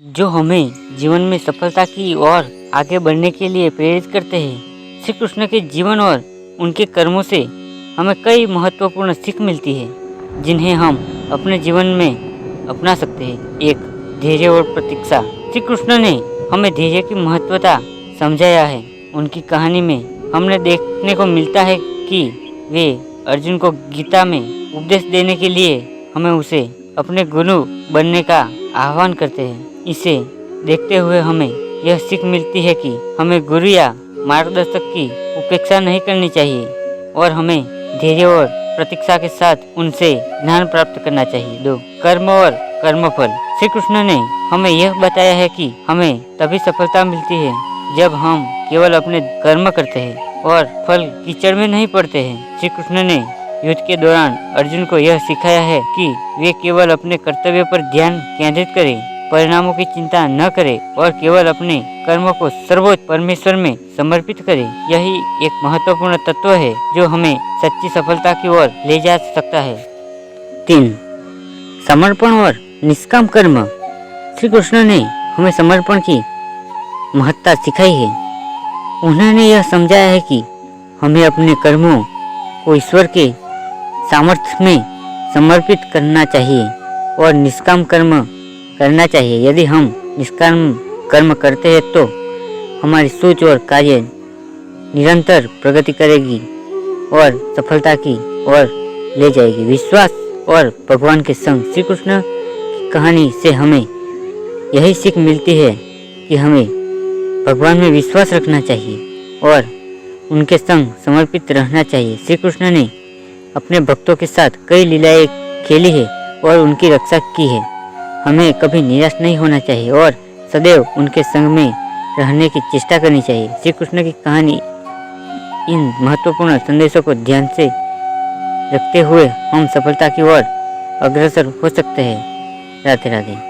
जो हमें जीवन में सफलता की ओर आगे बढ़ने के लिए प्रेरित करते हैं। श्री कृष्ण के जीवन और उनके कर्मों से हमें कई महत्वपूर्ण सीख मिलती है जिन्हें हम अपने जीवन में अपना सकते हैं। एक, धैर्य और प्रतीक्षा। श्री कृष्ण ने हमें धैर्य की महत्वता समझाया है। उनकी कहानी में हमने देखने को मिलता है कि वे अर्जुन को गीता में उपदेश देने के लिए हमें उसे अपने गुरु बनने का आह्वान करते हैं। इसे देखते हुए हमें यह सीख मिलती है कि हमें गुरु या मार्गदर्शक की उपेक्षा नहीं करनी चाहिए और हमें धैर्य और प्रतीक्षा के साथ उनसे ज्ञान प्राप्त करना चाहिए। 2, कर्म और कर्मफल। श्री कृष्ण ने हमें यह बताया है कि हमें तभी सफलता मिलती है जब हम केवल अपने कर्म करते हैं और फल कीचड़ में नहीं पड़ते हैं। श्री कृष्ण ने युद्ध के दौरान अर्जुन को यह सिखाया है कि वे केवल अपने कर्तव्य पर ध्यान केंद्रित करें, परिणामों की चिंता न करें और केवल अपने कर्मों को सर्वोच्च परमेश्वर में समर्पित करें। यही एक महत्वपूर्ण तत्व है जो हमें सच्ची सफलता की ओर ले जा सकता है। 3, समर्पण और निष्काम कर्म। श्री कृष्ण ने हमें समर्पण की महत्ता सिखाई है। उन्होंने यह समझाया है कि हमें अपने कर्मों को ईश्वर के सामर्थ्य में समर्पित करना चाहिए और निष्काम कर्म करना चाहिए। यदि हम निष्काम कर्म करते हैं तो हमारी सोच और कार्य निरंतर प्रगति करेगी और सफलता की ओर ले जाएगी। विश्वास और भगवान के संग। श्री कृष्ण की कहानी से हमें यही सीख मिलती है कि हमें भगवान में विश्वास रखना चाहिए और उनके संग समर्पित रहना चाहिए। श्री कृष्ण ने अपने भक्तों के साथ कई लीलाएं खेली है और उनकी रक्षा की है। हमें कभी निराश नहीं होना चाहिए और सदैव उनके संग में रहने की चेष्टा करनी चाहिए। श्री कृष्ण की कहानी इन महत्वपूर्ण संदेशों को ध्यान से रखते हुए हम सफलता की ओर अग्रसर हो सकते हैं। राधे राधे।